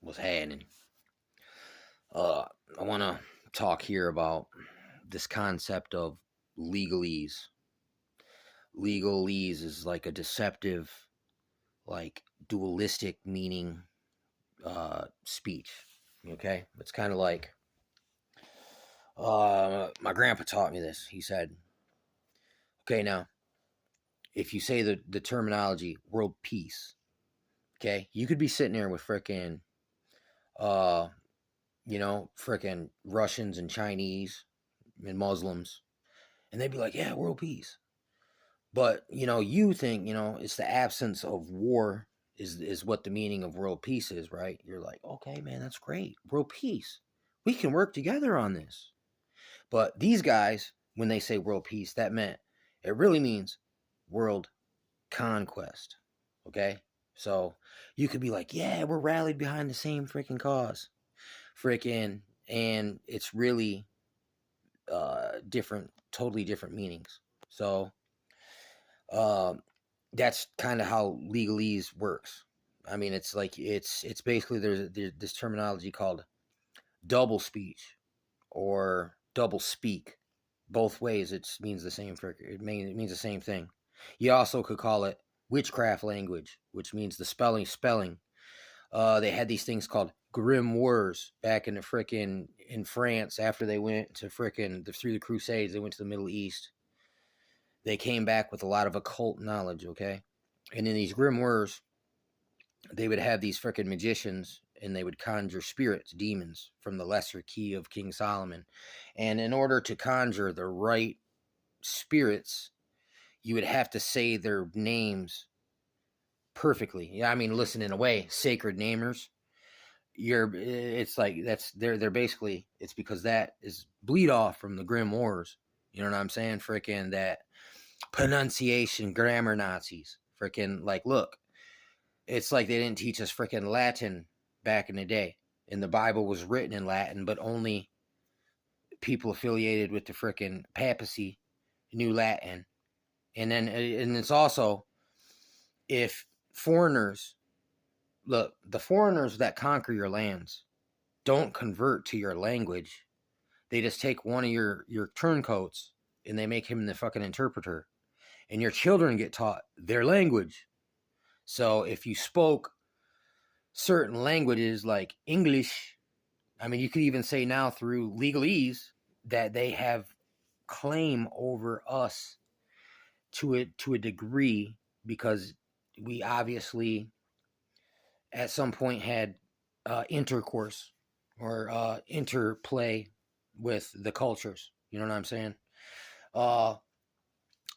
What's happening? I want to talk here about this concept of legalese. Legalese is like a deceptive, like dualistic meaning speech. Okay, it's kind of like my grandpa taught me this. He said, "Okay, now if you say the terminology world peace, okay, you could be sitting there with frickin' uh, frickin' Russians and Chinese and Muslims, and they'd be like, yeah, world peace. But, you think, it's the absence of war is what the meaning of world peace is, right? You're like, okay, man, that's great. World peace. We can work together on this. But these guys, when they say world peace, it really means world conquest. Okay? So you could be like, yeah, we're rallied behind the same freaking cause. And it's really totally different meanings. So that's kind of how legalese works. I mean, it's like it's basically there's this terminology called double speech or double speak. Both ways, it means the same. It means the same thing. You also could call it witchcraft language, which means the spelling. They had these things called grimoires back in France after they went to through the Crusades. They went to the Middle East. They came back with a lot of occult knowledge, okay? And in these grimoires, they would have these frickin' magicians, and they would conjure spirits, demons, from the lesser key of King Solomon. And in order to conjure the right spirits, you would have to say their names perfectly. Yeah, I mean, listen, in a way, sacred namers. It's like they're basically, it's because that is bleed off from the grimoires. You know what I'm saying? Frickin' that pronunciation, grammar Nazis. Freaking, like, look, it's like they didn't teach us freaking Latin back in the day. And the Bible was written in Latin, but only people affiliated with the freaking papacy knew Latin. And it's also, if foreigners, look, the foreigners that conquer your lands don't convert to your language. They just take one of your turncoats and they make him the fucking interpreter. And your children get taught their language. So if you spoke certain languages like English, I mean, you could even say now through legalese that they have claim over us to a degree, because we obviously at some point had intercourse or interplay with the cultures. You know what I'm saying?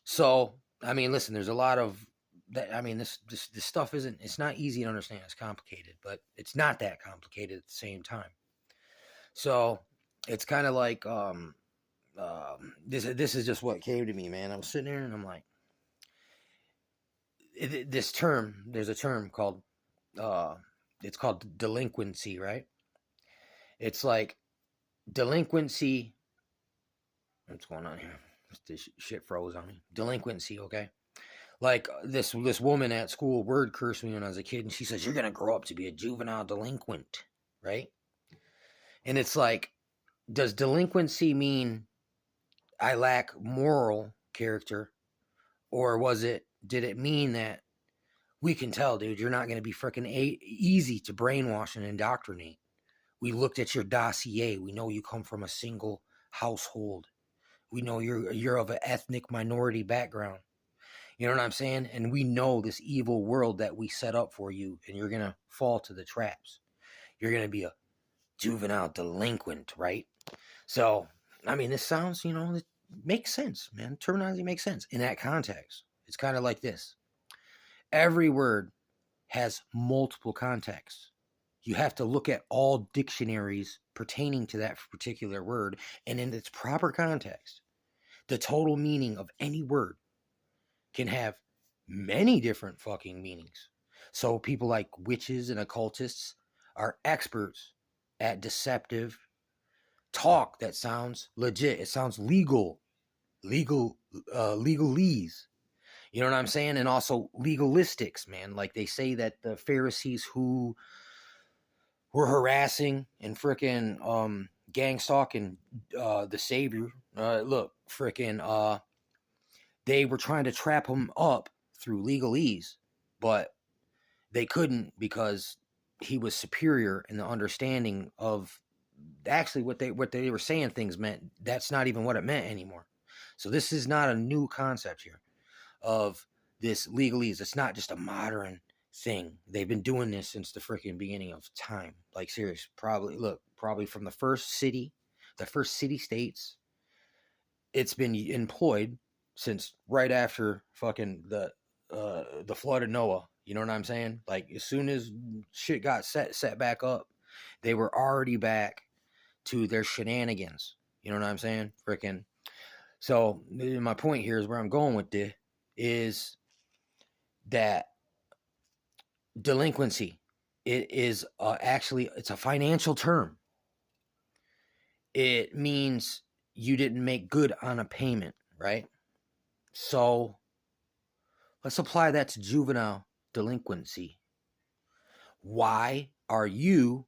So, I mean, listen, there's a lot of that. I mean, this stuff it's not easy to understand. It's complicated, but it's not that complicated at the same time. So it's kind of like, this is just what came to me, man. I was sitting there and I'm like, there's a term called, it's called delinquency, right? It's like delinquency. What's going on here? This shit froze on me. Delinquency, okay? Like this woman at school word cursed me when I was a kid, and she says, you're gonna grow up to be a juvenile delinquent, right? And it's like, does delinquency mean I lack moral character, or did it mean that we can tell, dude, you're not gonna be freaking easy to brainwash and indoctrinate? We looked at your dossier. We know you come from a single household. We know you're of an ethnic minority background. You know what I'm saying? And we know this evil world that we set up for you, and you're going to fall to the traps. You're going to be a juvenile delinquent, right? So, I mean, this sounds, it makes sense, man. Terminology makes sense in that context. It's kind of like this. Every word has multiple contexts. You have to look at all dictionaries pertaining to that particular word, and in its proper context. The total meaning of any word can have many different fucking meanings. So people like witches and occultists are experts at deceptive talk that sounds legit. It sounds legalese. You know what I'm saying? And also legalistics, man. Like they say that the Pharisees who were harassing and freaking gang stalking the savior. Look, freaking they were trying to trap him up through legalese, but they couldn't because he was superior in the understanding of actually what they were saying things meant. That's not even what it meant anymore. So this is not a new concept here of this legalese. It's not just a modern thing. They've been doing this since the freaking beginning of time. Like serious, probably from the first city states. It's been employed since right after fucking the flood of Noah. You know what I'm saying? Like as soon as shit got set back up, they were already back to their shenanigans. You know what I'm saying? Freaking. So my point here is where I'm going with this is that delinquency, it is actually, it's a financial term. It means you didn't make good on a payment, right? So let's apply that to juvenile delinquency. Why are you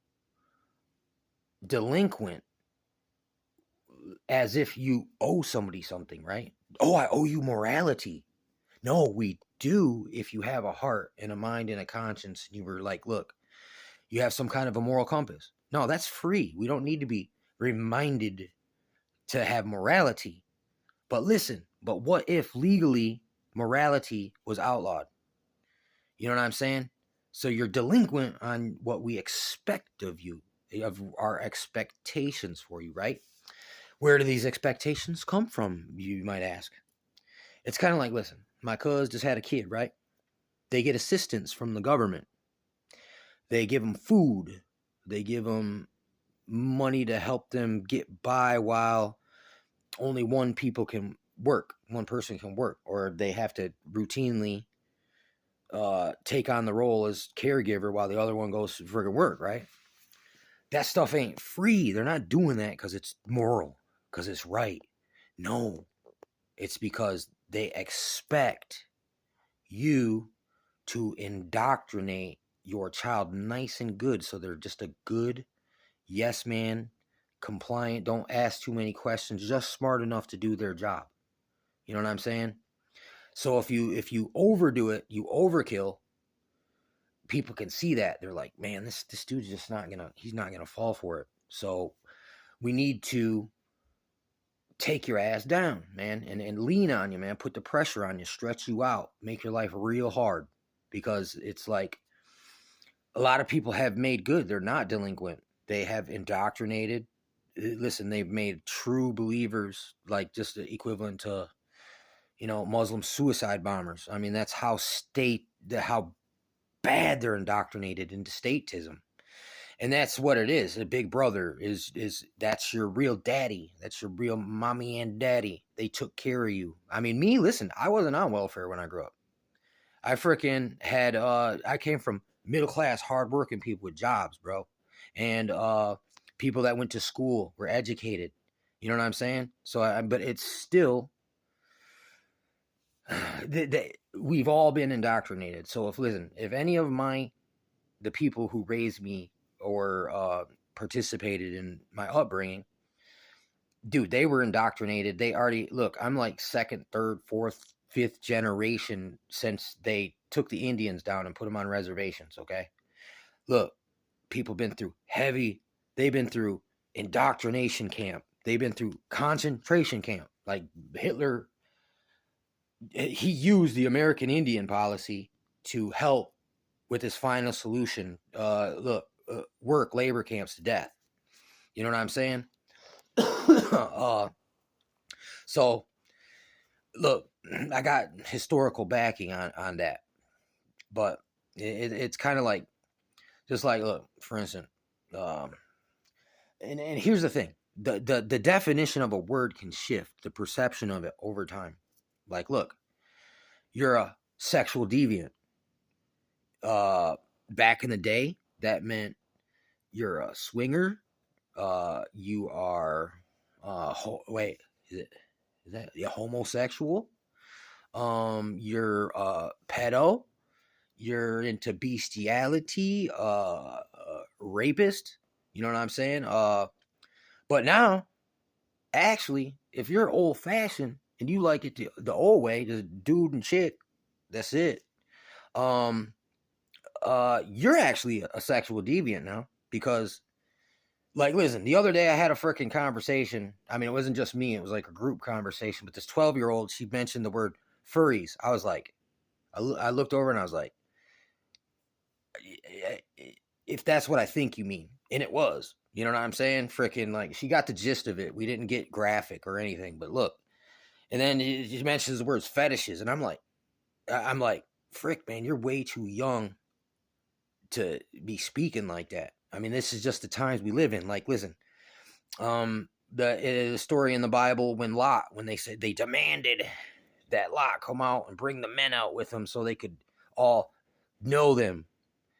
delinquent as if you owe somebody something, right? Oh, I owe you morality. No, we do if you have a heart and a mind and a conscience. And you were like, look, you have some kind of a moral compass. No, that's free. We don't need to be reminded to have morality. But listen, but what if legally morality was outlawed? You know what I'm saying? So you're delinquent on what we expect of you, of our expectations for you, right? Where do these expectations come from, you might ask? It's kind of like, listen, my cuz just had a kid, right? They get assistance from the government. They give them food. They give them money to help them get by while only one person can work, or they have to routinely take on the role as caregiver while the other one goes to friggin' work, right? That stuff ain't free. They're not doing that because it's moral, because it's right. No, it's because they expect you to indoctrinate your child nice and good, so they're just a good yes man, compliant, don't ask too many questions, just smart enough to do their job. You know what I'm saying? So if you overdo it, you overkill, people can see that. They're like, man, this dude's just he's not gonna fall for it. So we need to take your ass down, man, and lean on you, man. Put the pressure on you, stretch you out, make your life real hard. Because it's like a lot of people have made good. They're not delinquent. They have indoctrinated. Listen, they've made true believers, like just the equivalent to, Muslim suicide bombers. I mean, that's how bad they're indoctrinated into statism. And that's what it is. A big brother is that's your real daddy. That's your real mommy and daddy. They took care of you. I mean, me, listen, I wasn't on welfare when I grew up. I freaking had, I came from middle class, hardworking people with jobs, bro. And people that went to school, were educated. You know what I'm saying? So, but it's still, we've all been indoctrinated. So if any of the people who raised me or participated in my upbringing, dude, they were indoctrinated. They already, look, I'm like second, third, fourth, fifth generation since they took the Indians down and put them on reservations, okay? Look, people been through they've been through indoctrination camp. They've been through concentration camp. Like Hitler, he used the American Indian policy to help with his final solution. Work labor camps to death. You know what I'm saying? So, look, I got historical backing on that, but it's kind of like, just like, look, for instance, and here's the thing: the definition of a word can shift the perception of it over time. Like, look, you're a sexual deviant. Back in the day, that meant you're a swinger. You are, is that you're homosexual? You're pedo. You're into bestiality, rapist. You know what I'm saying? But now, actually, if you're old fashioned and you like it the old way, the dude and chick, that's it. You're actually a sexual deviant now because, like, listen, the other day I had a freaking conversation. I mean, it wasn't just me, it was like a group conversation. But this 12-year-old, she mentioned the word furries. I was like, I looked over and I was like, if that's what I think you mean. And it was. You know what I'm saying? Freaking, like, she got the gist of it. We didn't get graphic or anything, but look. And then she mentions the words fetishes. And I'm like, frick, man, you're way too young to be speaking like that. I mean, this is just the times we live in. Like, listen, the story in the Bible when they said they demanded that Lot come out and bring the men out with them so they could all know them.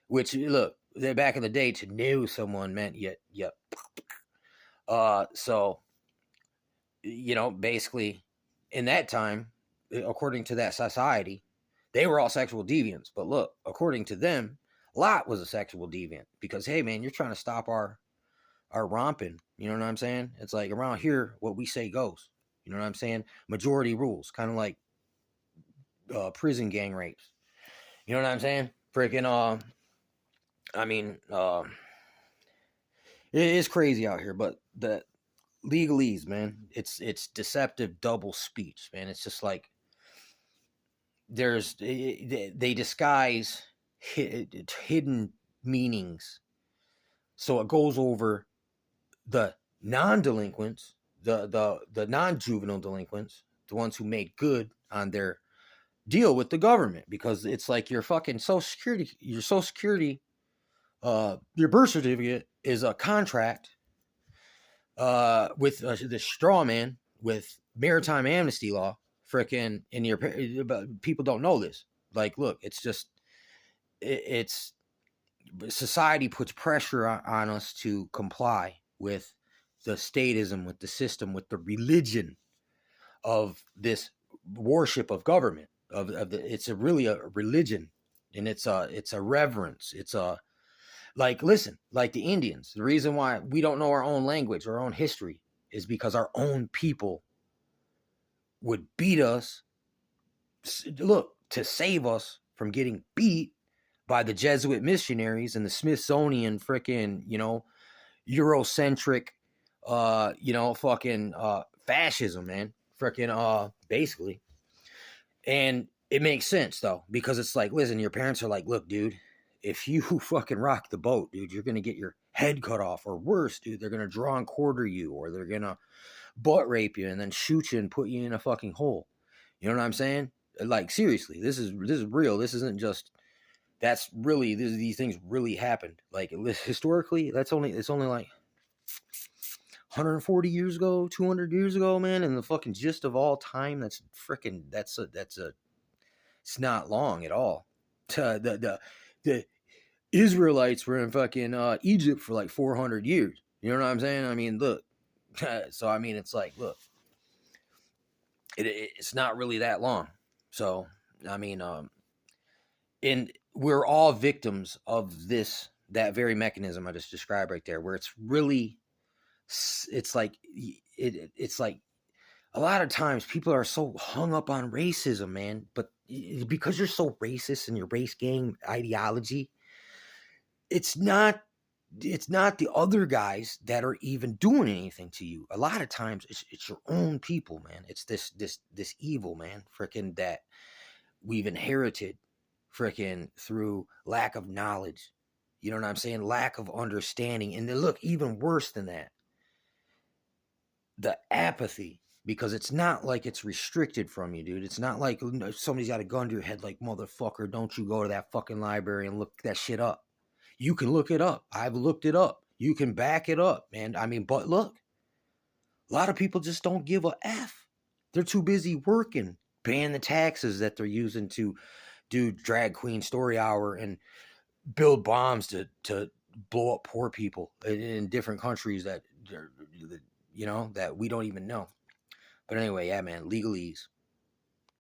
Which, look, back in the day, to know someone meant yep. So, you know, basically, in that time, according to that society, they were all sexual deviants. But look, according to them, Lot was a sexual deviant because, hey, man, you're trying to stop our romping. You know what I'm saying? It's like around here, what we say goes. You know what I'm saying? Majority rules, kind of like prison gang rapes. You know what I'm saying? Freaking, I mean, it is crazy out here, but the legalese, man, it's deceptive double speech, man. It's just like they disguise hidden meanings, so it goes over the non-delinquents, the non-juvenile delinquents, the ones who made good on their deal with the government, because it's like your fucking social security, your birth certificate is a contract with the straw man with maritime amnesty law, frickin', and your people don't know this. Like, look, it's just it's society puts pressure on us to comply with the statism, with the system, with the religion of this worship of government. It's really a religion, and it's a reverence. It's a, like, listen, like the Indians. The reason why we don't know our own language, our own history, is because our own people would beat us. Look, to save us from getting beat by the Jesuit missionaries and the Smithsonian freaking, Eurocentric, fucking fascism, man. Freaking, basically. And it makes sense, though, because it's like, listen, your parents are like, look, dude, if you fucking rock the boat, dude, you're going to get your head cut off, or worse, dude, they're going to draw and quarter you, or they're going to butt rape you and then shoot you and put you in a fucking hole. You know what I'm saying? Like, seriously, this is real. This isn't just, that's really, these things really happened. Like, historically, it's only like 140 years ago, 200 years ago, man, and the fucking gist of all time. That's freaking, it's not long at all. The Israelites were in fucking Egypt for like 400 years. You know what I'm saying? I mean, look. So, I mean, it's like, look, it's not really that long. So, I mean, and we're all victims of that very mechanism I just described right there, where it's really, it's like a lot of times people are so hung up on racism, man, but because you're so racist in your race gang ideology, it's not the other guys that are even doing anything to you. A lot of times it's your own people, man. It's this evil, man, freaking, that we've inherited freaking through lack of knowledge. You know what I'm saying? Lack of understanding. And then, look, even worse than that, the apathy, because it's not like it's restricted from you, dude. It's not like somebody's got a gun to your head like, motherfucker, don't you go to that fucking library and look that shit up. You can look it up. I've looked it up. You can back it up, man. I mean, but look, a lot of people just don't give a F. They're too busy working, paying the taxes that they're using to do drag queen story hour and build bombs to blow up poor people in different countries that we don't even know. But anyway, yeah, man, legalese.